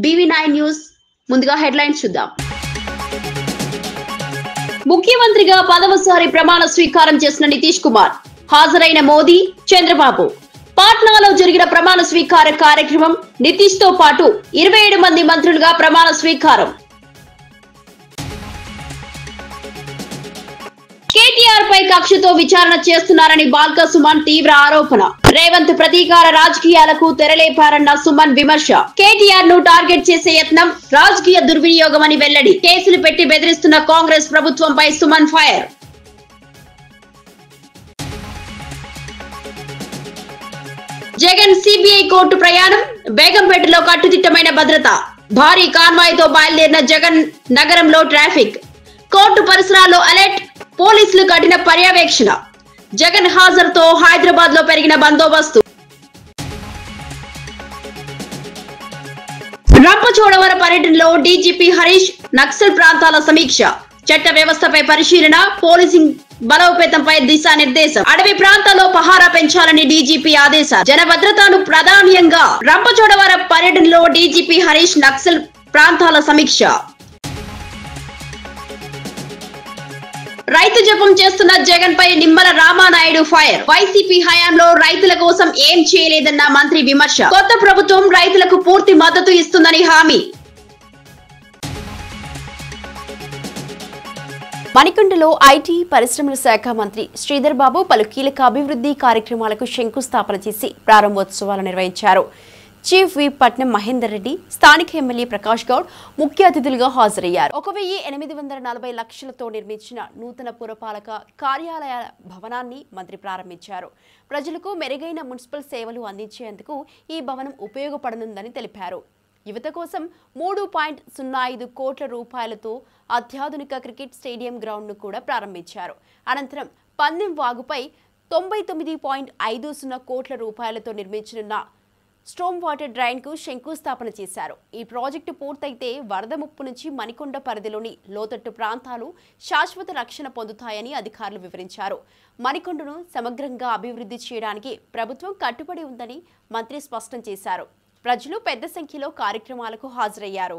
BV9 news ముందుగా headlines చూద్దాం. ముఖ్యమంత్రిగా పదవసారి ప్రమాణ స్వీకారం చేసిన నితీష్ కుమార్, హాజరైన మోదీ, చంద్రబాబు. పాట్నాలో జరిగిన ప్రమాణ స్వీకార కార్యక్రమం. నితీష్ తో పాటు 27 మంది మంత్రులుగా ప్రమాణ స్వీకారం. కేటీఆర్ పై కక్షతో విచారణ చేస్తున్నారని బాల్క సుమన్ తీవ్ర ఆరోపణ. రేవంత్ ప్రతీకార రాజకీయాలకు తెరలేపారన్న సుమన్ విమర్శ. కేటీఆర్ ను టార్గెట్ చేసే యత్నం రాజకీయ దుర్వినియోగమని వెల్లడి. కేసులు పెట్టి బెదిరిస్తున్న కాంగ్రెస్ ప్రభుత్వంపై Suman fire. Jagan CBI court ప్రయాణం. బేగంపేటలో కట్టుదిట్టమైన భద్రత. భారీ కాన్వాయ్ తో బయలుదేరిన జగన్. నగరంలో ట్రాఫిక్. కోర్టు పరిసరాల్లో అలర్ట్. పోలీసులు కఠిన పర్యవేక్షణ. జగన్ హాజరుతో హైదరాబాద్ లో పెరిగిన బందోబస్తు. రంపచోడవరం పర్యటనలో డీజీపీ హరీష్. నక్సల్ ప్రాంతాల సమీక్ష. చట్ట వ్యవస్థపై పరిశీలన. పోలీసింగ్ బలోపేతంపై దిశానిర్దేశం. అడవి ప్రాంతాల్లో పహారా పెంచాలని డీజీపీ ఆదేశాలు. జన భద్రతను ప్రాధాన్యంగా. రంపచోడవరం పర్యటనలో డీజీపీ హరీష్. నక్సల్ ప్రాంతాల సమీక్ష. రైతు జపం చేస్తున్న జగన్ పై నిమ్మల రామానాయుడు ఫైర్. వైసీపీ హయాంలో రైతుల కోసం ఏం చేయలేదన్న మంత్రి విమర్శ. కొత్త ప్రభుత్వం రైతులకు పూర్తి మద్దతు ఇస్తుందని హామీ. మణికొండలో ఐటీ పరిశ్రమల శాఖ మంత్రి శ్రీధర్ బాబు పలు కీలక అభివృద్ధి కార్యక్రమాలకు శంకుస్థాపన చేసి ప్రారంభోత్సవాలు నిర్వహించారు. చీఫ్ విప్ పట్నం మహేందర్ రెడ్డి, స్థానిక ఎమ్మెల్యే ప్రకాష్ గౌడ్ ముఖ్య అతిథులుగా హాజరయ్యారు. 1,840 లక్షలతో నిర్మించిన నూతన పురపాలక కార్యాలయ భవనాన్ని మంత్రి ప్రారంభించారు. ప్రజలకు మెరుగైన మున్సిపల్ సేవలు అందించేందుకు ఈ భవనం ఉపయోగపడనుందని తెలిపారు. యువత కోసం 3.05 కోట్ల రూపాయలతో అత్యాధునిక క్రికెట్ స్టేడియం గ్రౌండ్ను కూడా ప్రారంభించారు. అనంతరం పందెం వాగుపై 99.50 కోట్ల రూపాయలతో నిర్మించనున్న స్ట్రోమ్ వాటర్ డ్రైన్ కు శంకుస్థాపన చేశారు. ఈ ప్రాజెక్టు పూర్తయితే వరద ముప్పు నుంచి మణికొండ పరిధిలోని లోతట్టు ప్రాంతాలు శాశ్వత రక్షణ పొందుతాయని అధికారులు వివరించారు. మణికొండను సమగ్రంగా అభివృద్ధి చేయడానికి ప్రభుత్వం కట్టుబడి ఉందని మంత్రి స్పష్టం చేశారు. ప్రజలు పెద్ద సంఖ్యలో కార్యక్రమాలకు హాజరయ్యారు.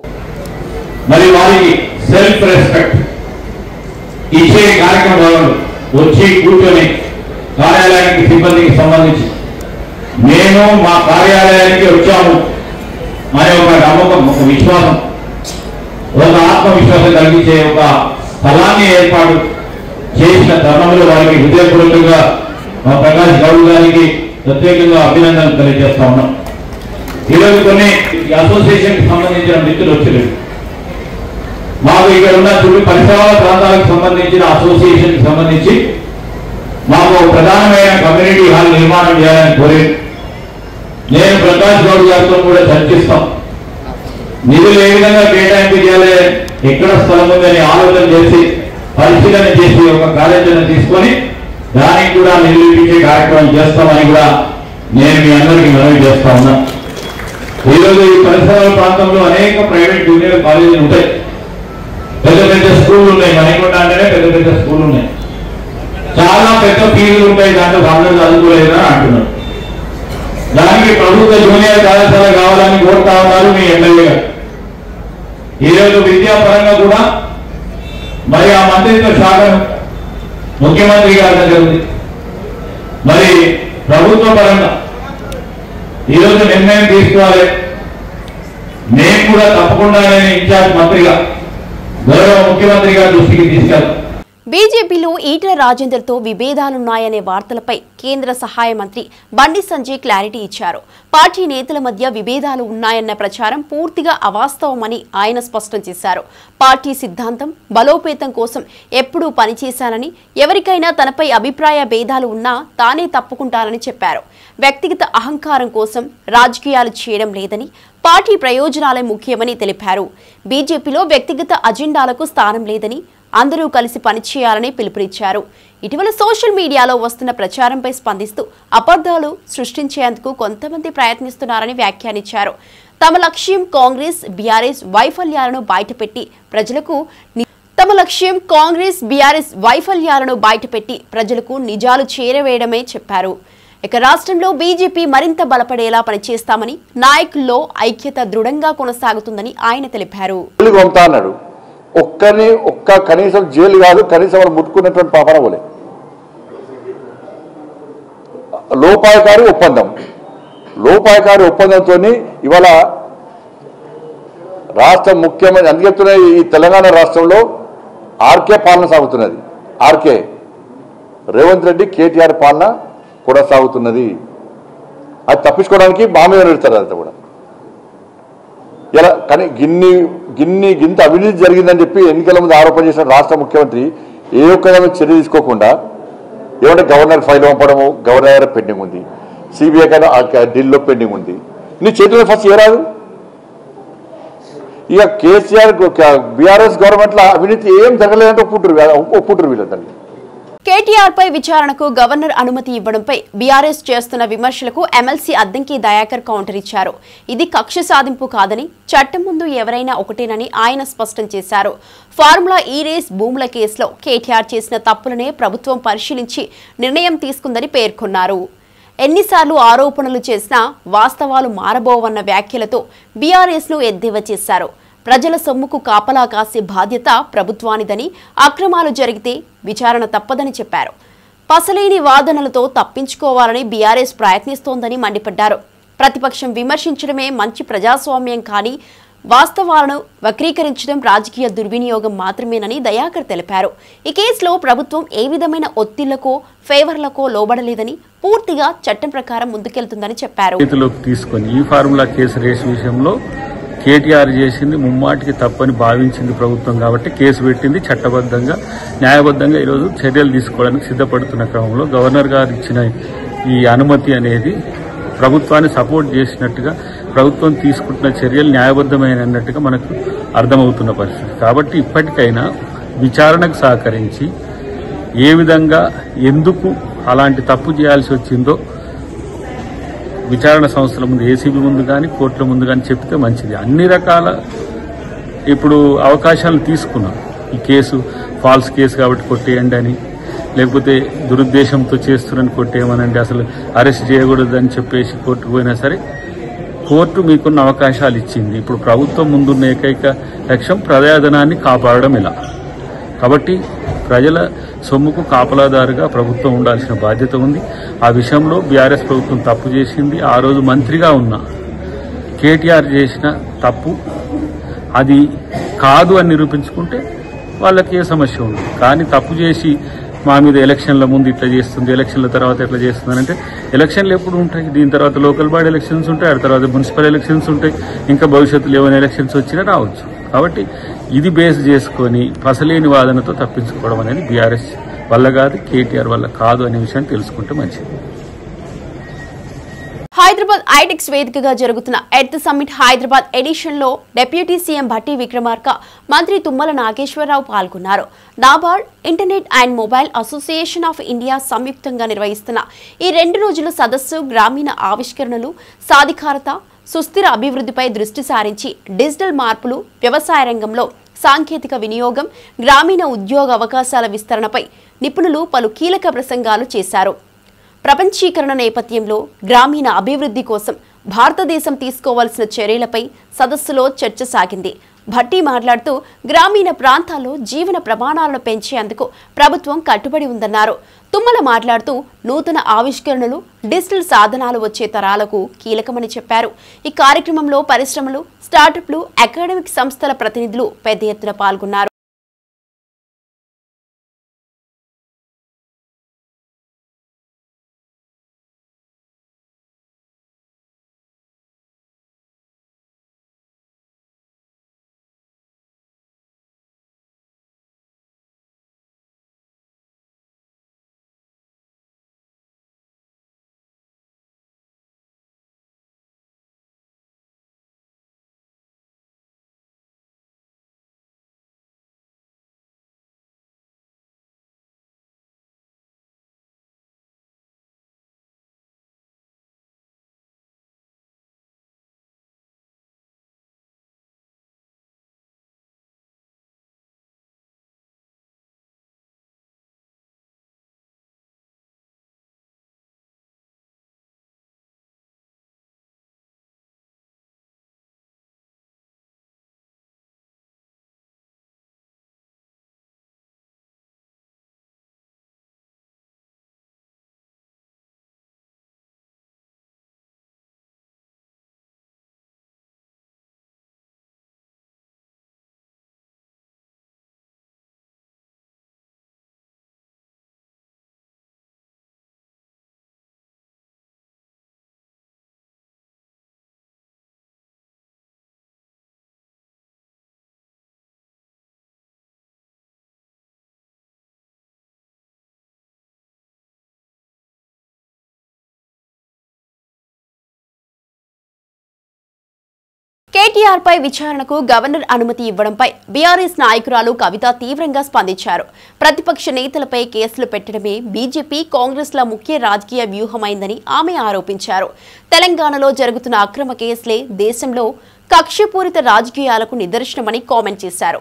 మేము మా కార్యాలయానికి వచ్చాము అనే ఒక నమ్మకం, ఒక విశ్వాసం, ఒక ఆత్మవిశ్వాసం కలిగించే ఒక స్థలాన్ని ఏర్పాటు చేసిన తరుణంలో వారికి హృదయపూర్వకంగా మా ప్రకాష్ గౌడ్ గారికి ప్రత్యేకంగా అభినందనలు తెలియజేస్తా ఉన్నాం. ఈరోజు కొన్ని అసోసియేషన్ కి సంబంధించిన మిత్రులు వచ్చారు. మాకు ఇక్కడ ఉన్న చుట్టూ పరిసరాల ప్రాంతాలకు సంబంధించిన అసోసియేషన్ కి సంబంధించి మాకు ప్రధానమైన కమ్యూనిటీ హాల్ నిర్మాణం చేయాలని కోరేది. నేను ప్రకాష్ గౌడ్ గారితో కూడా చర్చిస్తాం. నిధులు ఏ విధంగా కేటాయింపు చేయాలి, ఎక్కడ స్థలం ఉందని ఆలోచన చేసి పరిశీలన చేసి ఒక కార్యాచరణ తీసుకొని దానికి కూడా నిధులు ఇప్పించే కార్యక్రమం చేస్తామని కూడా నేను మీ అందరికీ మనవి చేస్తా ఉన్నా. ఈరోజు ఈ పరిసరాల ప్రాంతంలో అనేక ప్రైవేట్ జూనియర్ కాలేజీలు ఉంటాయి, పెద్ద పెద్ద స్కూళ్ళు ఉన్నాయి. మణికొండ అంటేనే పెద్ద పెద్ద స్కూళ్ళు ఉన్నాయి, చాలా పెద్ద ఫీజులు ఉంటాయి, దాంట్లో అందరూ చదువుకోలేదని అంటున్నారు. దానికి ప్రభుత్వ జూనియర్ కళాశాల కావాలని కోరుతా ఉన్నారు మీ ఎమ్మెల్యే గారు. ఈరోజు విద్యాపరంగా కూడా మరి ఆ మంత్రిత్వ శాఖను ముఖ్యమంత్రి గారి దగ్గర ఉంది. మరి ప్రభుత్వ పరంగా ఈరోజు నిర్ణయం తీసుకోవాలి. నేను కూడా తప్పకుండా నేను ఇన్ఛార్జ్ మంత్రిగా గౌరవ ముఖ్యమంత్రి గారి దృష్టికి తీసుకెళ్తాను. బీజేపీలో ఈటెల రాజేందర్ తో విభేదాలున్నాయనే వార్తలపై కేంద్ర సహాయ మంత్రి బండి సంజయ్ క్లారిటీ ఇచ్చారు. పార్టీ నేతల మధ్య విభేదాలు ఉన్నాయన్న ప్రచారం పూర్తిగా అవాస్తవమని ఆయన స్పష్టం చేశారు. పార్టీ సిద్ధాంతం బలోపేతం కోసం ఎప్పుడూ పనిచేశానని, ఎవరికైనా తనపై అభిప్రాయ భేదాలు ఉన్నా తానే తప్పుకుంటానని చెప్పారు. వ్యక్తిగత అహంకారం కోసం రాజకీయాలు చేయడం లేదని, పార్టీ ప్రయోజనాలే ముఖ్యమని తెలిపారు. బీజేపీలో వ్యక్తిగత అజెండాలకు స్థానం లేదని, అందరూ కలిసి పనిచేయాలని పిలుపునిచ్చారు. ఇటీవల సోషల్ మీడియాలో వస్తున్న ప్రచారంపై స్పందిస్తూ అబద్ధాలు సృష్టించేందుకు కొంతమంది ప్రయత్నిస్తున్నారని వ్యాఖ్యానించారు. తమ లక్ష్యం కాంగ్రెస్ బీఆర్ఎస్ వైఫల్యాలను బయటపెట్టి ప్రజలకు నిజాలు చేరవేయడమే చెప్పారు. ఇక రాష్ట్రంలో బీజేపీ మరింత బలపడేలా పనిచేస్తామని, నాయకుల్లో ఐక్యత దృఢంగా కొనసాగుతుందని ఆయన తెలిపారు. కనీసం జైలు కాదు, కనీసం వాళ్ళు ముట్టుకున్నటువంటి పాపన పోలే. లోపాయకారి ఒప్పందంతో ఇవాళ రాష్ట్ర ముఖ్యమంత్రి అందుకు చెప్తున్న ఈ తెలంగాణ రాష్ట్రంలో ఆర్కే పాలన సాగుతున్నది. ఆర్కే రేవంత్ రెడ్డి కేటీఆర్ పాలన కొనసాగుతున్నది. అది తప్పించుకోవడానికి మా మీద నిలుస్తారు. అంతా కూడా ఇలా కానీ గింత అవినీతి జరిగిందని చెప్పి ఎన్నికల ముందు ఆరోపణ చేసిన రాష్ట్ర ముఖ్యమంత్రి ఏ ఒక్కదాని చర్య తీసుకోకుండా ఏమంటే గవర్నర్ ఫైల్ పంపడము, గవర్నర్ దగ్గర పెండింగ్ ఉంది, సిబిఐ కన్నా ఢిల్లీలో పెండింగ్ ఉంది. నీ చేతిలో ఫస్ట్ ఏరాదు. ఇక కేసీఆర్ బీఆర్ఎస్ గవర్నమెంట్ లో అవినీతి ఏం జరగలేదంటే ఒప్పుకుంటారు వీళ్ళందరినీ. కేటీఆర్ పై విచారణకు గవర్నర్ అనుమతి ఇవ్వడంపై బీఆర్ఎస్ చేస్తున్న విమర్శలకు ఎమ్మెల్సీ అద్దంకి దయాకర్ కౌంటర్ ఇచ్చారు. ఇది కక్ష సాధింపు కాదని, చట్టం ముందు ఎవరైనా ఒకటేనని ఆయన స్పష్టం చేశారు. ఫార్ములా ఈ రేస్ భూముల కేసులో కేటీఆర్ చేసిన తప్పులనే ప్రభుత్వం పరిశీలించి నిర్ణయం తీసుకుందని పేర్కొన్నారు. ఎన్నిసార్లు ఆరోపణలు చేసినా వాస్తవాలు మారబోవన్న వ్యాఖ్యలతో బీఆర్ఎస్ ను ఎద్దేవా చేశారు. ప్రజల సొమ్ముకు కాపలా కాసే బాధ్యత ప్రభుత్వానిదని, అక్రమాలు జరిగితే విచారణ తప్పదని చెప్పారు. పసలేని వాదనలతో తప్పించుకోవాలని బీఆర్ఎస్ ప్రయత్నిస్తోందని మండిపడ్డారు. ప్రతిపక్షం విమర్శించడమే మంచి ప్రజాస్వామ్యం కానీ వాస్తవాలను వక్రీకరించడం రాజకీయ దుర్వినియోగం మాత్రమేనని దయాకర్ తెలిపారు. ఈ కేసులో ప్రభుత్వం ఏ విధమైన ఒత్తిళ్లకో ఫేవర్లకో లోబడలేదని, పూర్తిగా చట్టం ప్రకారం ముందుకెళ్తుందని చెప్పారు. ఈ ఫార్ములా కేసు రేసు విషయంలో కేటీఆర్ చేసింది ముమ్మాటికి తప్పని భావించింది ప్రభుత్వం కాబట్టి కేసు పెట్టింది. చట్టబద్ధంగా న్యాయబద్ధంగా ఈరోజు చర్యలు తీసుకోవడానికి సిద్ధపడుతున్న క్రమంలో గవర్నర్ గారు ఇచ్చిన ఈ అనుమతి అనేది ప్రభుత్వాన్ని సపోర్ట్ చేసినట్టుగా, ప్రభుత్వం తీసుకుంటున్న చర్యలు న్యాయబద్ధమైనట్టుగా మనకు అర్థమవుతున్న పరిస్థితి. కాబట్టి ఇప్పటికైనా విచారణకు సహకరించి ఏ విధంగా ఎందుకు అలాంటి తప్పు చేయాల్సి వచ్చిందో విచారణ సంస్థల ముందు, ఏసీబీ ముందు కానీ కోర్టుల ముందు కానీ చెప్తే మంచిది. అన్ని రకాల ఇప్పుడు అవకాశాలు తీసుకున్నాం. ఈ కేసు ఫాల్స్ కేసు కాబట్టి కొట్టేయండి అని, లేకపోతే దురుద్దేశంతో చేస్తున్నారని కొట్టేయమనండి, అసలు అరెస్ట్ చేయకూడదని చెప్పేసి కోర్టుకు పోయినా సరే కోర్టు మీకున్న అవకాశాలు ఇచ్చింది. ఇప్పుడు ప్రభుత్వం ముందున్న ఏకైక లక్ష్యం ప్రజాధనాన్ని కాపాడడం ఇలా. కాబట్టి ప్రజల సొమ్ముకు కాపలాదారుగా ప్రభుత్వం ఉండాల్సిన బాధ్యత ఉంది. ఆ విషయంలో బీఆర్ఎస్ ప్రభుత్వం తప్పు చేసింది. ఆ రోజు మంత్రిగా ఉన్న కేటీఆర్ చేసిన తప్పు అది కాదు అని నిరూపించుకుంటే వాళ్ళకి ఏ సమస్య ఉంది. కానీ తప్పు చేసి మా మీద ఎలక్షన్ల ముందు ఇట్లా చేస్తుంది, ఎలక్షన్ల తర్వాత ఎట్లా చేస్తుంది అంటే ఎలక్షన్లు ఎప్పుడు ఉంటాయి? దీని తర్వాత లోకల్ బాడీ ఎలక్షన్స్ ఉంటాయి, ఆ తర్వాత మున్సిపల్ ఎలక్షన్స్ ఉంటాయి, ఇంకా భవిష్యత్తులో ఏమైనా ఎలక్షన్స్ వచ్చినా రావచ్చు. కాబట్టి ఇది బేస్ చేసుకొని పసలేని వాదనతో తప్పించుకోవడం అనేది బీఆర్ఎస్ వల్ల కాదు, కేటీఆర్ వల్ల కాదు అనే విషయాన్ని తెలుసుకుంటే మంచిది. హైదరాబాద్ ఐటెక్స్ వేదికగా జరుగుతున్న ఎర్త్ సమ్మిట్ హైదరాబాద్ ఎడిషన్ లో డిప్యూటీ సీఎం భట్టి విక్రమార్క, మంత్రి తుమ్మల నాగేశ్వరరావు పాల్గొన్నారు. NABARD, internet and mobile association of India సంయుక్తంగా నిర్వహిస్తున్న ఈ 2 రోజుల సదస్సు గ్రామీణ ఆవిష్కరణలు, సాధికారత, సుస్థిర అభివృద్ధిపై దృష్టి సారించి డిజిటల్ మార్పులు, వ్యవసాయ రంగంలో సాంకేతిక వినియోగం, గ్రామీణ ఉద్యోగ అవకాశాల విస్తరణపై నిపుణులు పలు కీలక ప్రసంగాలు చేశారు. ప్రపంచీకరణ నేపథ్యంలో గ్రామీణ అభివృద్ధి కోసం భారతదేశం తీసుకోవాల్సిన చర్యలపై సదస్సులో చర్చ సాగింది. భట్టి మాట్లాడుతూ గ్రామీణ ప్రాంతాల్లో జీవన ప్రమాణాలను పెంచేందుకు ప్రభుత్వం కట్టుబడి ఉందన్నారు. తుమ్మల మాట్లాడుతూ నూతన ఆవిష్కరణలు, డిజిటల్ సాధనాలు వచ్చే తరాలకు కీలకమని చెప్పారు. ఈ కార్యక్రమంలో పరిశ్రమలు, స్టార్టప్లు, అకాడమిక్ సంస్థల ప్రతినిధులు పెద్ద ఎత్తున పాల్గొన్నారు. కేటీఆర్ పై విచారణకు గవర్నర్ అనుమతి ఇవ్వడంపై బీఆర్ఎస్ నాయకురాలు కవిత తీవ్రంగా స్పందించారు. ప్రతిపక్ష నేతలపై కేసులు పెట్టడమే బీజేపీ కాంగ్రెస్ల ముఖ్య రాజకీయ వ్యూహమైందని ఆమె ఆరోపించారు. తెలంగాణలో జరుగుతున్న అక్రమ కేసులే దేశంలో కక్షపూరిత రాజకీయాలకు నిదర్శనమని కామెంట్ చేశారు.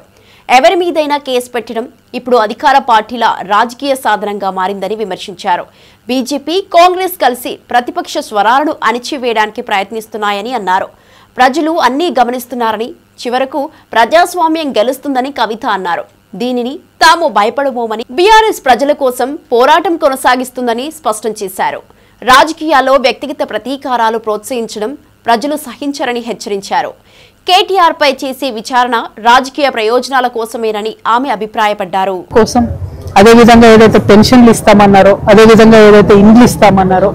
ఎవరి మీదైనా కేసు పెట్టడం ఇప్పుడు అధికార పార్టీల రాజకీయ సాధనంగా మారిందని విమర్శించారు. బీజేపీ కాంగ్రెస్ కలిసి ప్రతిపక్ష స్వరాలను అణిచివేయడానికి ప్రయత్నిస్తున్నాయని అన్నారు. ప్రజలు అన్నీ గమనిస్తున్నారని, చివరకు ప్రజాస్వామ్యం గెలుస్తుందని కవిత అన్నారు. దీనిని తాము భయపడబోమని, బీఆర్ఎస్ ప్రజల కోసం పోరాటం కొనసాగిస్తుందని స్పష్టం చేశారు. రాజకీయాల్లో వ్యక్తిగత ప్రతీకారాలు ప్రోత్సహించడం ప్రజలు సహించరని హెచ్చరించారు. కేటీఆర్ పై చేసే విచారణ రాజకీయ ప్రయోజనాల కోసమేనని ఆమె అభిప్రాయపడ్డారు. అదేవిధంగా ఏదైతే పెన్షన్లు ఇస్తామన్నారో, అదేవిధంగా ఏదైతే ఇండ్లు ఇస్తామన్నారో,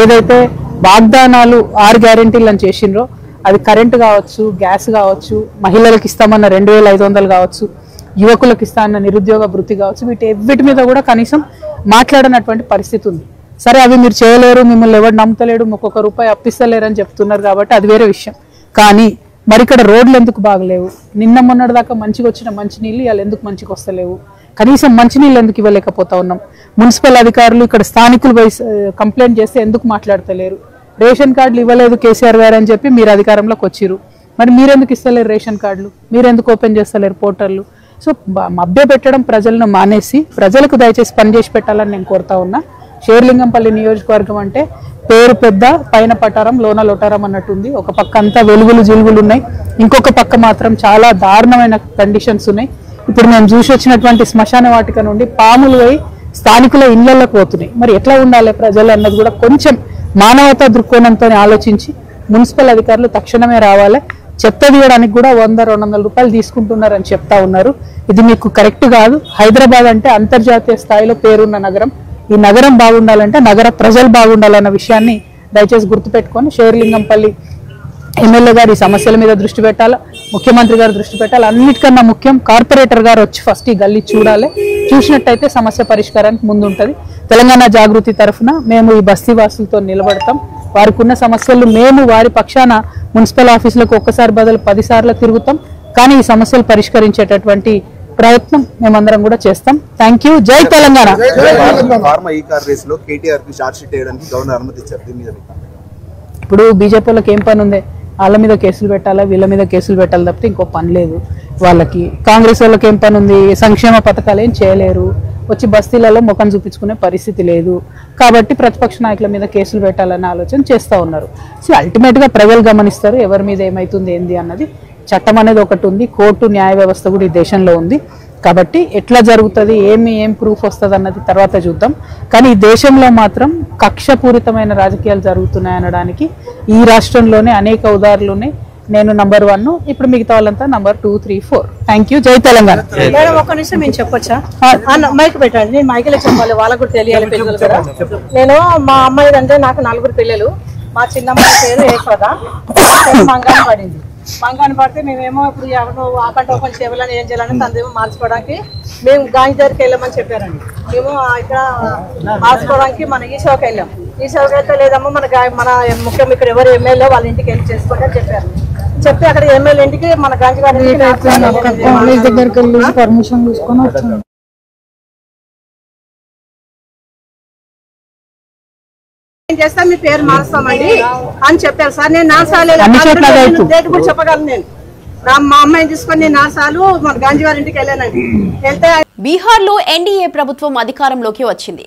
ఏదైతే వాగ్దానాలు 6 గ్యారెంటీలు అని చేసిండ్రో, అది కరెంటు కావచ్చు, గ్యాస్ కావచ్చు, మహిళలకు ఇస్తామన్న 2500 కావచ్చు, యువకులకు ఇస్తామన్న నిరుద్యోగ భృతి కావచ్చు, వీటి మీద కూడా కనీసం మాట్లాడనటువంటి పరిస్థితి ఉంది. సరే, అవి మీరు చేయలేరు, మిమ్మల్ని ఎవరు నమ్ముతలేడు, ఒక్కొక్క రూపాయి అప్పిస్తలేరు అని చెప్తున్నారు కాబట్టి అది వేరే విషయం. కానీ మరి ఇక్కడ రోడ్లు ఎందుకు బాగలేవు? నిన్న మొన్నటి దాకా మంచిగా వచ్చిన మంచినీళ్ళు ఇవాళ ఎందుకు మంచిగా వస్తలేవు? కనీసం మంచినీళ్ళు ఎందుకు ఇవ్వలేకపోతా ఉన్నాం? మున్సిపల్ అధికారులు ఇక్కడ స్థానికులు కంప్లైంట్ చేస్తే ఎందుకు మాట్లాడతలేరు? రేషన్ కార్డులు ఇవ్వలేదు కేసీఆర్ గారు అని చెప్పి మీరు అధికారంలోకి వచ్చిరు, మరి మీరెందుకు ఇస్తలేరు రేషన్ కార్డులు? మీరెందుకు ఓపెన్ చేస్తలేరు పోర్టర్లు? సో మభ్య పెట్టడం ప్రజలను మానేసి ప్రజలకు దయచేసి పనిచేసి పెట్టాలని నేను కోరుతా ఉన్నా. షేర్లింగంపల్లి నియోజకవర్గం అంటే పేరు పెద్ద, పైన పటారం లోన లొటారం అన్నట్టుంది. ఒక పక్క అంతా వెలుగులు జిలుగులు ఉన్నాయి, ఇంకొక పక్క మాత్రం చాలా దారుణమైన కండిషన్స్ ఉన్నాయి. ఇప్పుడు మేము చూసి వచ్చినటువంటి శ్మశాన వాటిక నుండి పాములు పోయి స్థానికుల ఇళ్లలోకి పోతున్నాయి. మరి ఎట్లా ఉండాలి ప్రజలు అన్నది కూడా కొంచెం మానవతా దృక్కోణంతో ఆలోచించి మున్సిపల్ అధికారులు తక్షణమే రావాలి. చెత్త తీయడానికి కూడా 100-200 రూపాయలు తీసుకుంటున్నారని చెప్తా ఉన్నారు. ఇది మీకు కరెక్ట్ కాదు. హైదరాబాద్ అంటే అంతర్జాతీయ స్థాయిలో పేరున్న నగరం. ఈ నగరం బాగుండాలంటే నగర ప్రజలు బాగుండాలన్న విషయాన్ని దయచేసి గుర్తుపెట్టుకొని షేర్లింగంపల్లి ఎమ్మెల్యే గారు ఈ సమస్యల మీద దృష్టి పెట్టాలా, ముఖ్యమంత్రి గారు దృష్టి పెట్టాలి. అన్నిటికన్నా ముఖ్యం కార్పొరేటర్ గారు వచ్చి ఫస్ట్ ఈ గల్లీ చూడాలి. చూసినట్టయితే సమస్య పరిష్కారానికి ముందుంటది. తెలంగాణ జాగృతి తరఫున మేము ఈ బస్తీ వాసులతో నిలబడతాం. వారికి ఉన్న సమస్యలు మేము వారి పక్షాన మున్సిపల్ ఆఫీసులకు ఒక్కసారి బదులు 10 సార్లు తిరుగుతాం. కానీ ఈ సమస్యలు పరిష్కరించేటటువంటి ప్రయత్నం మేమందరం కూడా చేస్తాం. Thank you. జై తెలంగాణ. ఇప్పుడు బీజేపీలకు ఏం పని ఉంది? వాళ్ళ మీద కేసులు పెట్టాలా, వీళ్ళ మీద కేసులు పెట్టాలి తప్పితే ఇంకో పని లేదు వాళ్ళకి. కాంగ్రెస్ వాళ్ళకి ఏం పని ఉంది? సంక్షేమ పథకాలు ఏం చేయలేరు, వచ్చి బస్తీలలో ముఖం చూపించుకునే పరిస్థితి లేదు. కాబట్టి ప్రతిపక్ష నాయకుల మీద కేసులు పెట్టాలన్న ఆలోచన చేస్తూ ఉన్నారు. సో అల్టిమేట్గా ప్రజలు గమనిస్తారు ఎవరి మీద ఏమవుతుంది ఏంది అన్నది. చట్టం అనేది ఒకటి ఉంది, కోర్టు న్యాయ వ్యవస్థ కూడా ఈ దేశంలో ఉంది. కాబట్టి ఎట్లా జరుగుతుంది, ఏం ప్రూఫ్ వస్తుంది అన్నది తర్వాత చూద్దాం. కానీ ఈ దేశంలో మాత్రం కక్షపూరితమైన రాజకీయాలు జరుగుతున్నాయి అనడానికి ఈ రాష్ట్రంలోనే అనేక ఉదాహరణలు ఉన్నాయి. నేను నంబర్ 1, ఇప్పుడు మిగతా వాళ్ళంతా నంబర్ 2, 3, 4. Thank you. జై తెలంగాణ. ఒక్క నిమిషం మేము చెప్పొచ్చా? మైక్ పెట్టండి. నేను మైకిలో చెప్పాలి, వాళ్ళకు కూడా తెలియాలి పిల్లలు కదా. నేను మా అమ్మాయి అంటే నాకు 4 పిల్లలు. మా చిన్నమ్మాయి పేరు ఏకద. మంగాని పడింది. మంగాని పడితే మేమేమో ఇప్పుడు ఎవరు ఆకంట ఓపెన్ చేయాలని ఏం చేయాలని తనదేమో మార్చుకోవడానికి మేము గాంధీ దగ్గరికి వెళ్ళామని చెప్పారండి. మేము ఇక్కడ మార్చుకోవడానికి మన ఈశోకి వెళ్ళాం. ఈశోకి వెళ్తే లేదమ్మా మన ముఖ్యం ఇక్కడ ఎవరు ఎమ్మెల్యే వాళ్ళ ఇంటికి వెళ్ళి చేసుకోండి అని చెప్పారు. చెప్తే అక్కడ ఎమ్మెల్యే ఇంటికి మన గాంధీ గారి దగ్గరికి వెళ్ళి పర్మిషన్ తీసుకొని వచ్చాను. ఏం చేస్తా మీ పేరు మారుస్తామండి అని చెప్పారు సార్. నేను 4 సార్లు డేట్ కూడా చెప్పగలను. నేను మా అమ్మాయిని తీసుకొని నేను 4 సార్లు మన గాంధీ గారి ఇంటికి వెళ్ళానండి. వెళ్తే బీహార్లో ఎన్డీఏ ప్రభుత్వం అధికారంలోకి వచ్చింది.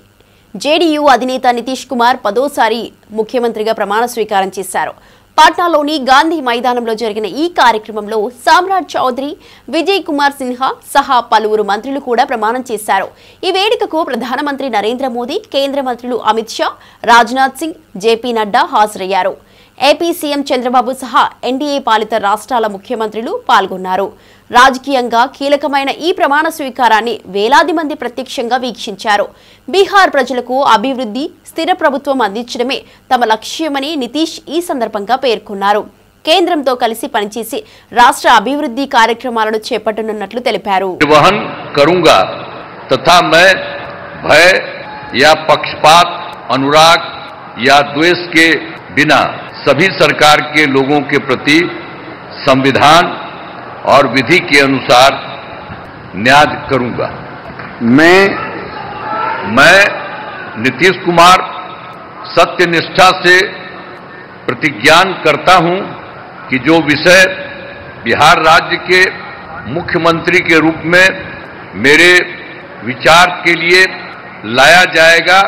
జేడీయూ అధినేత నితీష్ కుమార్ 10వ ముఖ్యమంత్రిగా ప్రమాణ స్వీకారం చేశారు. పాట్నాలోని గాంధీ మైదానంలో జరిగిన ఈ కార్యక్రమంలో సామ్రాట్ చౌదరి, విజయ్ కుమార్ సిన్హా సహా పలువురు మంత్రులు కూడా ప్రమాణం చేశారు. ఈ వేడుకకు ప్రధానమంత్రి నరేంద్ర మోదీ, కేంద్ర మంత్రులు అమిత్ షా, రాజ్నాథ్ సింగ్, జేపీ నడ్డా హాజరయ్యారు. ఏపీ సీఎం చంద్రబాబు సహా ఎన్డీఏ పాలిత రాష్ట్రాల ముఖ్యమంత్రులు పాల్గొన్నారు. రాజకీయంగా కీలకమైన ఈ ప్రమాణ స్వీకారాన్ని వేలాది మంది ప్రత్యక్షంగా వీక్షించారు. బీహార్ ప్రజలకు అభివృద్ధి, స్థిర ప్రభుత్వం అందించడమే తమ లక్ష్యమని నితీష్ ఈ సందర్భంగా పేర్కొన్నారు. కేంద్రంతో కలిసి పనిచేసి రాష్ట్ర అభివృద్ధి కార్యక్రమాలను చేపట్టనున్నట్లు తెలిపారు. बिना सभी सरकार के लोगों के प्रति संविधान और विधि के अनुसार न्याय करूंगा। मैं नीतीश कुमार सत्यनिष्ठा से प्रतिज्ञान करता हूं कि जो विषय बिहार राज्य के मुख्यमंत्री के रूप में मेरे विचार के लिए लाया जाएगा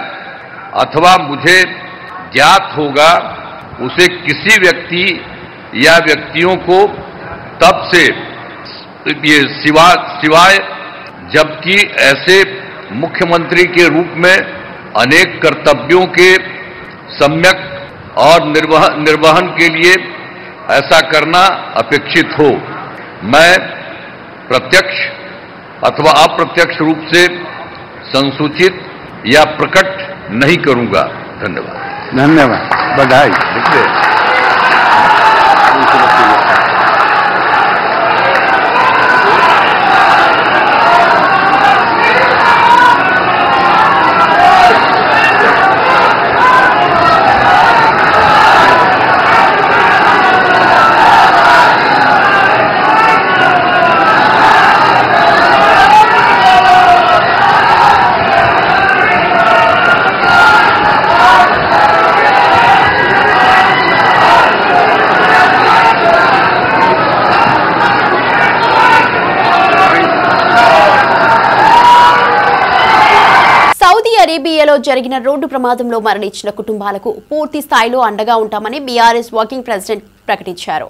अथवा मुझे ज्ञात होगा, उसे किसी व्यक्ति या व्यक्तियों को तब से ये सिवाय जबकि ऐसे मुख्यमंत्री के रूप में अनेक कर्तव्यों के सम्यक और निर्वहन के लिए ऐसा करना अपेक्षित हो, मैं प्रत्यक्ष अथवा अप्रत्यक्ष रूप से संसूचित या प्रकट नहीं करूंगा। धन्यवाद। बधाई। అరేబియాలో జరిగిన రోడ్డు ప్రమాదంలో మరణించిన కుటుంబాలకు పూర్తి స్థాయిలో అండగా ఉంటామని బీఆర్ఎస్ వర్కింగ్ ప్రెసిడెంట్ ప్రకటించారు.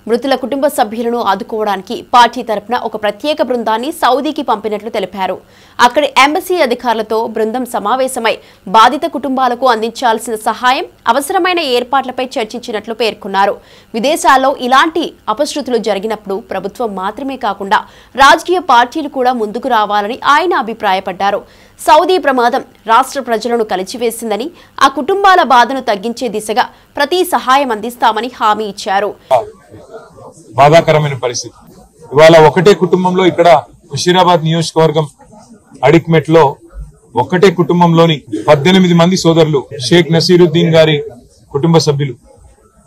మృతుల కుటుంబ సభ్యులను ఆదుకోవడానికి పార్టీ తరపున ఒక ప్రత్యేక బృందాన్ని సౌదీకి పంపినట్లు తెలిపారు. అక్కడి ఎంబసీ అధికారులతో బృందం సమావేశమై బాధిత కుటుంబాలకు అందించాల్సిన సహాయం, అవసరమైన ఏర్పాట్లపై చర్చించినట్లు పేర్కొన్నారు. విదేశాల్లో ఇలాంటి అపశృతులు జరిగినప్పుడు ప్రభుత్వం మాత్రమే కాకుండా రాజకీయ పార్టీలు కూడా ముందుకు రావాలని ఆయన అభిప్రాయపడ్డారు. సౌదీ ప్రమాదం రాష్ట్ర ప్రజలను కలిచివేసిందని, ఆ కుటుంబాల బాధను తగ్గించే దిశగా ప్రతి సహాయం అందిస్తామని హామీ ఇచ్చారు. బాధాకరమైన పరిస్థితి. ఇవాళ ఒకటే కుటుంబంలో ఇక్కడ హుషీరాబాద్ నియోజకవర్గం అడిక్మెట్ లో ఒకటే కుటుంబంలోని 18 మంది సోదరులు, షేక్ నసీరుద్దీన్ గారి కుటుంబ సభ్యులు,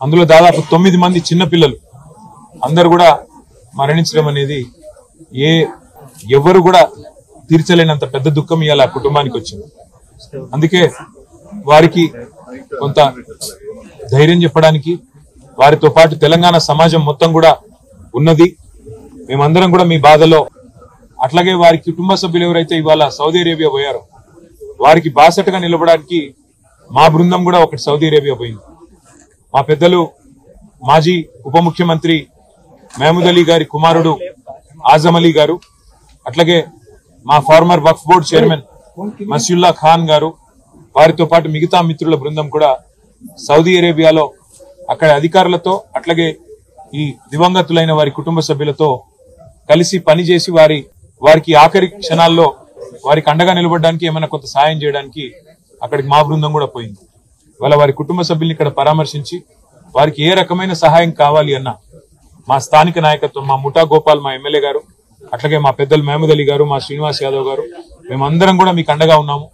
అందులో దాదాపు 9 మంది చిన్నపిల్లలు అందరు కూడా మరణించడం అనేది ఎవరు కూడా తీర్చలేనంత పెద్ద దుఃఖం ఇవాళ కుటుంబానికి వచ్చింది. అందుకే వారికి కొంత ధైర్యం చెప్పడానికి, వారితో పాటు తెలంగాణ సమాజం మొత్తం కూడా ఉన్నది. మేమందరం కూడా మీ బాధలో, అట్లాగే వారి కుటుంబ సభ్యులు ఎవరైతే ఇవాళ సౌదీ అరేబియా పోయారో వారికి బాసటగా నిలబడడానికి మా బృందం కూడా ఒకటి సౌదీ అరేబియా పోయింది. మా పెద్దలు మాజీ ఉప ముఖ్యమంత్రి మహమూద్ అలీ గారి కుమారుడు ఆజం అలీ గారు, అట్లాగే మా ఫార్మర్ వక్ఫ్ బోర్డ్ చైర్మన్ మసియుల్లా ఖాన్ గారు, వారితో పాటు మిగతా మిత్రుల బృందం కూడా సౌదీ అరేబియాలో అక్కడ అధికారులతో, అట్లాగే ఈ దివంగతులైన వారి కుటుంబ సభ్యులతో కలిసి పనిచేసి వారికి ఆఖరి క్షణాల్లో వారికి అండగా నిలబడడానికి, ఏమైనా కొంత సాయం చేయడానికి అక్కడికి మా బృందం కూడా పోయింది. ఇవాళ వారి కుటుంబ సభ్యుల్ని ఇక్కడ పరామర్శించి వారికి ఏ రకమైన సహాయం కావాలి అన్న మా స్థానిక నాయకత్వం, మా ముఠా గోపాల్, మా ఎమ్మెల్యే గారు, అట్లాగే మా పెద్దలు మహమూద్ అలీ గారు, మా శ్రీనివాస్ యాదవ్ గారు, మేమందరం కూడా మీకు అండగా ఉన్నాము.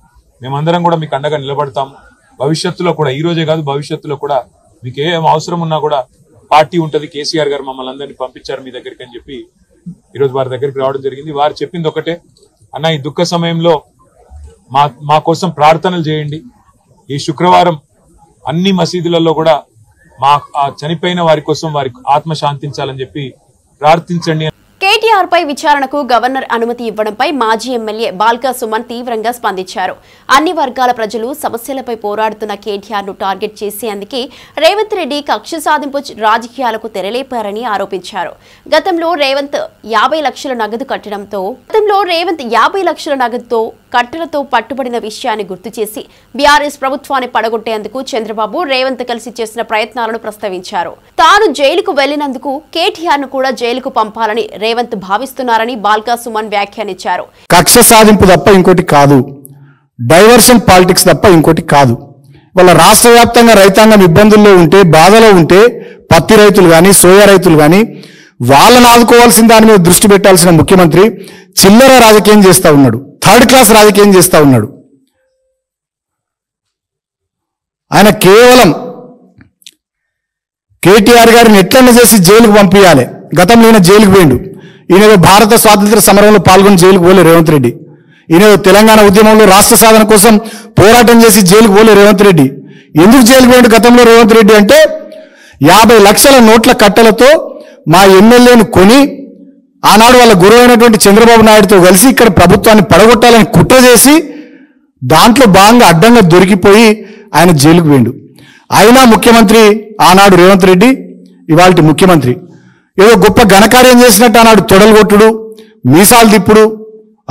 మేమందరం కూడా మీకు అండగా నిలబడతాము. భవిష్యత్తులో కూడా, ఈ రోజే కాదు భవిష్యత్తులో కూడా మీకు ఏం అవసరం ఉన్నా కూడా పార్టీ ఉంటది. కేసీఆర్ గారు మమ్మల్ని అందరినీ పంపించారు మీ దగ్గరికి అని చెప్పి ఈరోజు వారి దగ్గరికి రావడం జరిగింది. వారు చెప్పింది ఒకటే, అన్న ఈ దుఃఖ సమయంలో మా కోసం ప్రార్థనలు చేయండి. ఈ శుక్రవారం అన్ని మసీదులలో కూడా మా చనిపోయిన వారి కోసం వారి ఆత్మ శాంతించాలని చెప్పి ప్రార్థించండి. కేటీఆర్ పై విచారణకు గవర్నర్ అనుమతి ఇవ్వడంపై మాజీ ఎమ్మెల్యే బాల్కా సుమన్ తీవ్రంగా స్పందించారు. అన్ని వర్గాల ప్రజలు సమస్యలపై పోరాడుతున్న కేటీఆర్ ను టార్గెట్ చేసేందుకే రేవంత్ రెడ్డి కక్ష సాధింపు రాజకీయాలకు తెరలేపారని ఆరోపించారు. గతంలో రేవంత్ 50 లక్షల నగదుతో కట్టలతో పట్టుబడిన విషయాన్ని గుర్తు చేసి బీఆర్ఎస్ ప్రభుత్వాన్ని పడగొట్టేందుకు చంద్రబాబు, రేవంత్ కలిసి చేసిన ప్రయత్నాలను ప్రస్తావించారు. తాను జైలుకు వెళ్లినందుకు కేటీఆర్ ను కూడా జైలుకు పంపాలని రేవంత్ భావిస్తున్నారని బాల్కా సుమన్ వ్యాఖ్యానించారు. కక్ష సాధింపు తప్ప ఇంకోటి కాదు, డైవర్షన్ పాలిటిక్స్ తప్ప ఇంకోటి కాదు. వాళ్ళ రాష్ట్ర వ్యాప్తంగా రైతాంగం ఇబ్బందుల్లో ఉంటే, బాధలో ఉంటే, పత్తి రైతులు కానీ, సోయా రైతులు కానీ వాళ్ళని ఆదుకోవాల్సిన దాని మీద దృష్టి పెట్టాల్సిన ముఖ్యమంత్రి చిల్లర రాజకీయం చేస్తా ఉన్నాడు, థర్డ్ క్లాస్ రాజకీయం చేస్తా ఉన్నాడు. ఆయన కేవలం కేటీఆర్ గారిని ఎట్లన్నా చేసి జైలుకు పంపించాలి. గతంలో ఈయన జైలుకు పోయిండు. ఈయన భారత స్వాతంత్ర సమరంలో పాల్గొని జైలుకు పోలే రేవంత్ రెడ్డి. ఈయన తెలంగాణ ఉద్యమంలో రాష్ట్ర సాధన కోసం పోరాటం చేసి జైలుకు పోలే రేవంత్ రెడ్డి. ఎందుకు జైలుకు పోయిండు గతంలో రేవంత్ రెడ్డి అంటే 50 లక్షల నోట్ల కట్టలతో మా ఎమ్మెల్యేను కొని ఆనాడు వాళ్ళ గురువు అయినటువంటి చంద్రబాబు నాయుడుతో కలిసి ఇక్కడ ప్రభుత్వాన్ని పడగొట్టాలని కుట్ర చేసి దాంట్లో భాగంగా అడ్డంగా దొరికిపోయి ఆయన జైలుకు పోయిండు. అయినా ముఖ్యమంత్రి ఆనాడు రేవంత్ రెడ్డి, ఇవాళ ముఖ్యమంత్రి ఏదో గొప్ప ఘనకార్యం చేసినట్టు ఆనాడు తొడలు కొట్టుడు, మీసాలు తిప్పుడు,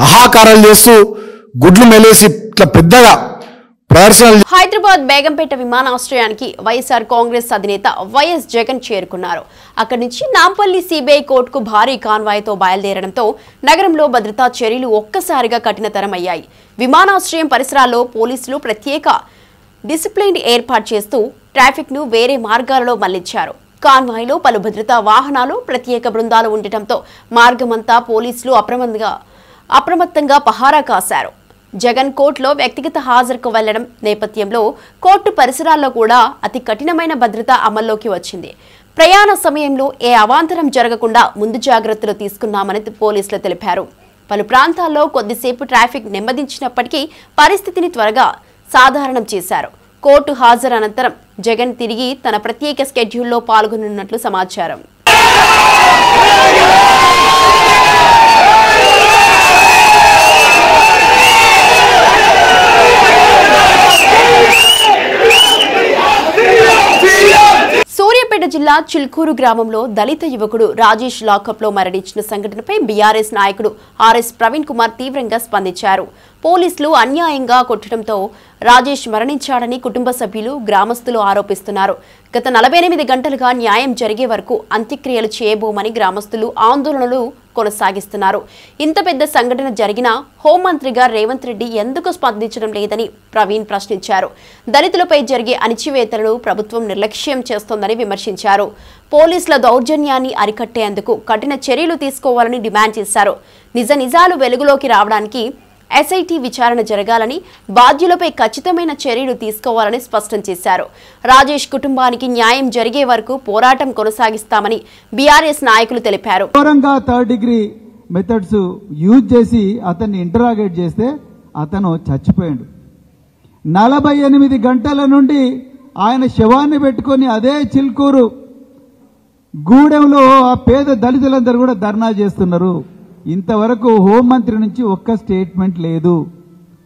అహాకారాలు చేస్తూ గుడ్లు మెలేసి ఇట్లా పెద్దగా ప్రదర్శనలు. హైదరాబాద్ బేగంపేట విమానాశ్రయానికి వైఎస్ఆర్ కాంగ్రెస్ అధినేత వైఎస్ జగన్ చేరుకున్నారు. అక్కడి నుంచి నాంపల్లి సిబిఐ కోర్టుకు భారీ కాన్వాయ్తో బయలుదేరడంతో నగరంలో భద్రతా చర్యలు ఒక్కసారిగా కఠినతరమయ్యాయి. విమానాశ్రయం పరిసరాల్లో పోలీసులు ప్రత్యేక డిసిప్లిన్ ఏర్పాటు చేస్తూ ట్రాఫిక్ ను వేరే మార్గాలలో మళ్లించారు. కాన్వాయ్లో పలు భద్రతా వాహనాలు, ప్రత్యేక బృందాలు ఉండటంతో మార్గమంతా పోలీసులు అప్రమత్తంగా పహారా కాశారు. జగన్ కోర్టులో వ్యక్తిగత హాజరుకు వెళ్లడం నేపథ్యంలో కోర్టు పరిసరాల్లో కూడా అతి కఠినమైన భద్రత అమల్లోకి వచ్చింది. ప్రయాణ సమయంలో ఏ అవాంతరం జరగకుండా ముందు జాగ్రత్తలు తీసుకున్నామని పోలీసులు తెలిపారు. పలు ప్రాంతాల్లో కొద్దిసేపు ట్రాఫిక్ నెమ్మదించినప్పటికీ పరిస్థితిని త్వరగా సాధారణం చేశారు. కోర్టు హాజరు అనంతరం జగన్ తిరిగి తన ప్రత్యేక స్కెడ్యూల్లో పాల్గొనున్నట్లు సమాచారం. సూర్యాపేట జిల్లా చిల్కూరు గ్రామంలో దళిత యువకుడు రాజేష్ లాకప్ లో మరణించిన సంఘటనపై బీఆర్ఎస్ నాయకుడు ఆర్ఎస్ ప్రవీణ్ కుమార్ తీవ్రంగా స్పందించారు. పోలీసులు అన్యాయంగా కొట్టడంతో రాజేష్ మరణించాడని కుటుంబ సభ్యులు, గ్రామస్తులు ఆరోపిస్తున్నారు. గత 48 గంటలుగా న్యాయం జరిగే వరకు అంత్యక్రియలు చేయబోమని గ్రామస్తులు ఆందోళనలు కొనసాగిస్తున్నారు. ఇంత పెద్ద సంఘటన జరిగినా హోంమంత్రిగా రేవంత్ రెడ్డి ఎందుకు స్పందించడం లేదని ప్రవీణ్ ప్రశ్నించారు. దళితులపై జరిగే అణిచివేతలను ప్రభుత్వం నిర్లక్ష్యం చేస్తోందని విమర్శించారు. పోలీసుల దౌర్జన్యాన్ని అరికట్టేందుకు కఠిన చర్యలు తీసుకోవాలని డిమాండ్ చేశారు. నిజాలు వెలుగులోకి రావడానికి ఎస్ఐటీ విచారణ జరగాలని, బాధ్యులపై ఖచ్చితమైన చర్యలు తీసుకోవాలని స్పష్టం చేశారు. రాజేష్ కుటుంబానికి న్యాయం జరిగే వరకు పోరాటం కొనసాగిస్తామని బీఆర్ఎస్ నాయకులు తెలిపారు. థర్డ్ డిగ్రీ మెథడ్స్ యూజ్ చేసి అతన్ని ఇంటరాగేట్ చేస్తే అతను చచ్చిపోయాడు. 48 గంటల నుండి ఆయన శవాన్ని పెట్టుకొని అదే చిల్కూరు గూడెంలో ఆ పేద దళితులందరూ కూడా ధర్నా చేస్తున్నారు. ఇంతవరకు హోంమంత్రి నుంచి ఒక్క స్టేట్మెంట్ లేదు.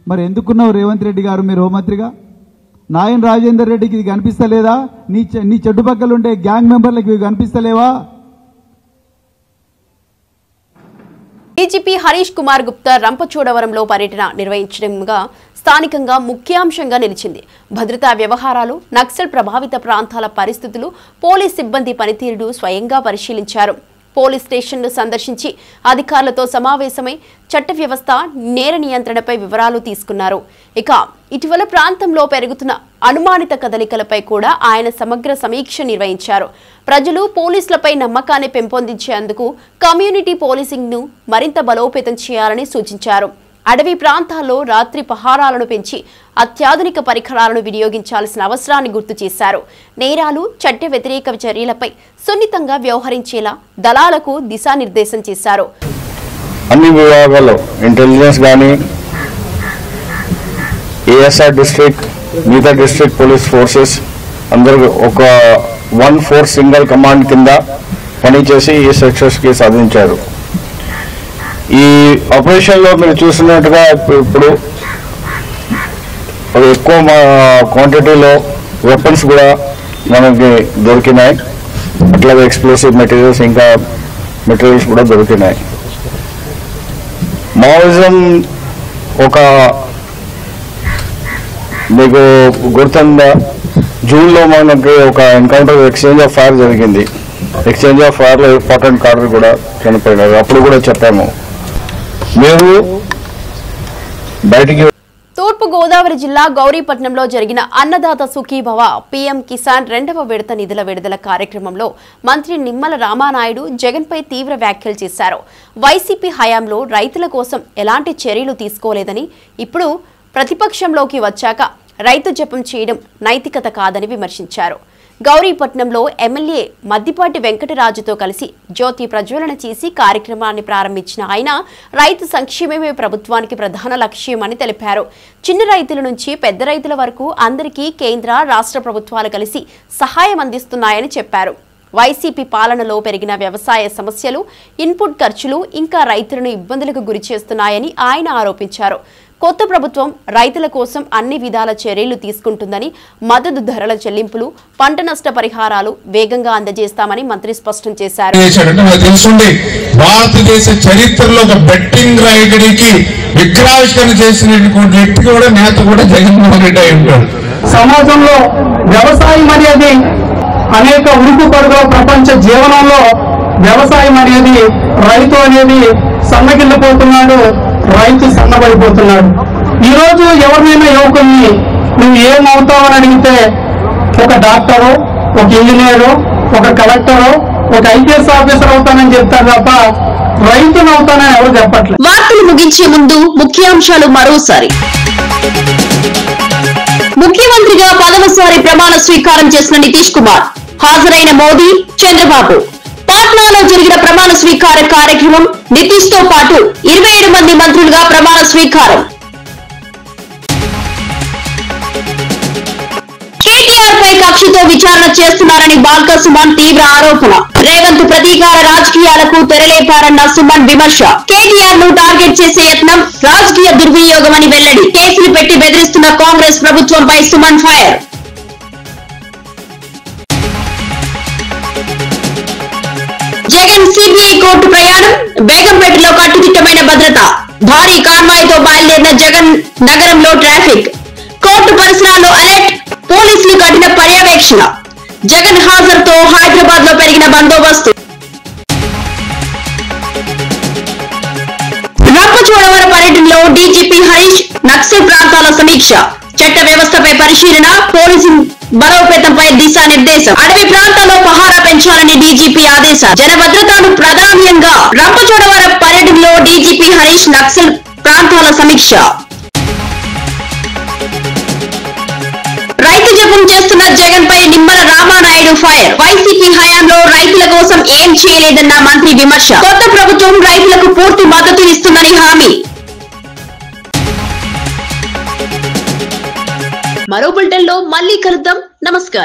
మరి ఎందుకున్నావు రేవంత్ రెడ్డి గారు మీరు హోంమంత్రిగా? నాయన్ రాజేందర్ రెడ్డికి ఇది కనిపిస్తలేదా? నీ చుట్టుపక్కల ఉండే గ్యాంగ్ మెంబర్లకు ఇవి కనిపిస్తలేవా? డీజీపీ హరీష్ కుమార్ గుప్తా రంపచోడవరంలో పర్యటన నిర్వహించడంగా స్థానికంగా ముఖ్యాంశంగా నిలిచింది. భద్రతా వ్యవహారాలు, నక్సల్ ప్రభావిత ప్రాంతాల పరిస్థితులు, పోలీస్ సిబ్బంది పనితీరును స్వయంగా పరిశీలించారు. పోలీస్ స్టేషన్ను సందర్శించి అధికారులతో సమావేశమై చట్ట వ్యవస్థ, నేర నియంత్రణపై వివరాలు తీసుకున్నారు. ఇక ఇటీవల ప్రాంతంలో పెరుగుతున్న అనుమానిత కదలికలపై కూడా ఆయన సమగ్ర సమీక్ష నిర్వహించారు. ప్రజలు పోలీసులపై నమ్మకాన్ని పెంపొందించేందుకు కమ్యూనిటీ పోలీసింగ్ను మరింత బలోపేతం చేయాలని సూచించారు. అడవి ప్రాంతాల్లో రాత్రి పహారాలను పెంచి అత్యాధునిక పరికరాలను వినియోగించాల్సిన అవసరాన్ని గుర్తు చేశారు. నేరాలు, చట్ట వ్యతిరేక చర్యలపై సున్నితంగా వ్యవహరించేలా దళాలకు దిశానిర్దేశం చేశారు. అన్ని విభాగాల్లో ఇంటెలిజెన్స్ కానీ, ఏఎస్ఆర్ డిస్ట్రిక్ట్, మిగతా డిస్ట్రిక్ట్ పోలీస్ ఫోర్సెస్ అందరూ ఒక 1 4 సింగిల్ కమాండ్ కింద పనిచేసి ఈ సక్సెస్కి సాధించారు. ఈ ఆపరేషన్లో మీరు చూసినట్టుగా ఇప్పుడు ఎక్కువ క్వాంటిటీలో వెపన్స్ కూడా మనకి దొరికినాయి. అట్లాగే ఎక్స్ప్లోసివ్ మెటీరియల్స్, ఇంకా మెటీరియల్స్ కూడా దొరికినాయి. మావోయిజం ఒక మీకు గుర్తుందా, జూన్లో మనకి ఒక ఎన్కౌంటర్ ఎక్స్చేంజ్ ఆఫ్ ఫైర్ జరిగింది. ఎక్స్చేంజ్ ఆఫ్ ఫైర్లో ఇంపార్టెంట్ కార్డర్ కూడా చనిపోయినారు. అప్పుడు కూడా చెప్పాము మేము బయటికి. తూర్పు గోదావరి జిల్లా గౌరీపట్నంలో జరిగిన అన్నదాత సుఖీభవ పీఎం కిసాన్ 2వ విడత నిధుల విడుదల కార్యక్రమంలో మంత్రి నిమ్మల రామానాయుడు జగన్పై తీవ్ర వ్యాఖ్యలు చేశారు. వైసీపీ హయాంలో రైతుల కోసం ఎలాంటి చర్యలు తీసుకోలేదని, ఇప్పుడు ప్రతిపక్షంలోకి వచ్చాక రైతు జపం చేయడం నైతికత కాదని విమర్శించారు. గౌరీపట్నంలో ఎమ్మెల్యే మద్దిపాటి వెంకటరాజుతో కలిసి జ్యోతి ప్రజ్వలన చేసి కార్యక్రమాన్ని ప్రారంభించిన ఆయన రైతు సంక్షేమమే ప్రభుత్వానికి ప్రధాన లక్ష్యమని తెలిపారు. చిన్న రైతుల నుంచి పెద్ద రైతుల వరకు అందరికీ కేంద్ర రాష్ట్ర ప్రభుత్వాలు కలిసి సహాయం అందిస్తున్నాయని చెప్పారు. వైసీపీ పాలనలో పెరిగిన వ్యవసాయ సమస్యలు, ఇన్పుట్ ఖర్చులు ఇంకా రైతులను ఇబ్బందులకు గురి చేస్తున్నాయని ఆయన ఆరోపించారు. కొత్త ప్రభుత్వం రైతుల కోసం అన్ని విధాల చర్యలు తీసుకుంటుందని, మద్దతు ధరల చెల్లింపులు, పంట నష్ట పరిహారాలు వేగంగా అందజేస్తామని మంత్రి స్పష్టం చేశారు. భారతదేశ చరిత్రలో ఒక బెట్టింగ్ రైతుడికి విగ్రహావిష్కరణ చేసినటువంటి వ్యక్తి కూడా నేత కూడా జగన్మోహన్ రెడ్డి అయి ఉంటాడు. సమాజంలో వ్యవసాయం అనేది అనేక ఉరుకు పరుగుల ప్రపంచ జీవనంలో వ్యవసాయం అనేది రైతు అనేది సన్నగిల్లిపోతున్నాడు, రైతు సన్నబడిపోతున్నాడు. ఈరోజు ఎవరినైనా యువకుల్ని నువ్వు ఏమవుతావని అడిగితే ఒక డాక్టరు, ఒక ఇంజనీరు, ఒక కలెక్టరు, ఒక ఐపీఎస్ ఆఫీసర్ అవుతానని చెప్తారు తప్ప రైతును అవుతానని ఎవరు చెప్పట్లేదు. వార్తలు ముగించే ముందు ముఖ్యాంశాలు మరోసారి. ముఖ్యమంత్రిగా 10వసారి ప్రమాణ స్వీకారం చేసిన నితీష్ కుమార్, హాజరైన మోదీ, చంద్రబాబు. పాట్నాలో జరిగిన ప్రమాణ స్వీకార కార్యక్రమం, నితీష్ తో పాటు 27 మంది మంత్రులుగా ప్రమాణ స్వీకారం. కేటీఆర్ పై కక్షతో విచారణ చేస్తున్నారని బాల్కా సుమన్ తీవ్ర ఆరోపణ. రేవంత్ ప్రతీకార రాజకీయాలకు తెరలేపారన్న సుమన్ విమర్శ. కేటీఆర్ ను టార్గెట్ చేసే యత్నం రాజకీయ దుర్వినియోగమని వెల్లడి. కేసులు పెట్టి బెదిరిస్తున్న కాంగ్రెస్ ప్రభుత్వంపై Suman fire. Jagan CBI court ప్రయాణం, బేగంపేటలో కట్టుదిట్టమైన భద్రత. భారీ కాన్వాయ్తో బయలుదేరిన జగన్, నగరంలో ట్రాఫిక్. కోర్టు పరిసరాల్లో అలర్ట్, పోలీసులు కఠిన పర్యవేక్షణ. జగన్ హాజరుతో హైదరాబాద్ లో పెరిగిన బందోబస్తు. రంపచోడవరం పర్యటనలో డీజీపీ హరీష్ నక్సల్ ప్రాంతాల సమీక్ష. చట్ట వ్యవస్థపై పరిశీలన, పోలీసింగ్ బలోపేతంపై దిశానిర్దేశం. అడవి ప్రాంతాల్లో పహారా పెంచాలని డీజీపీ ఆదేశాలు. జన భద్రతను ప్రాధాన్యంగా. రంపచోడవరం పర్యటనలో డీజీపీ హరీష్ నక్సల్ ప్రాంతాల సమీక్ష. రైతు జపం చేస్తున్న జగన్ పై నిమ్మల రామానాయుడు ఫైర్. వైసీపీ హయాంలో రైతుల కోసం ఏం చేయలేదన్న మంత్రి విమర్శ. కొత్త ప్రభుత్వం రైతులకు పూర్తి మద్దతు ఇస్తుందని హామీ. మరో బులెటిన్ లో మళ్ళీ కలుద్దాం. నమస్కారం.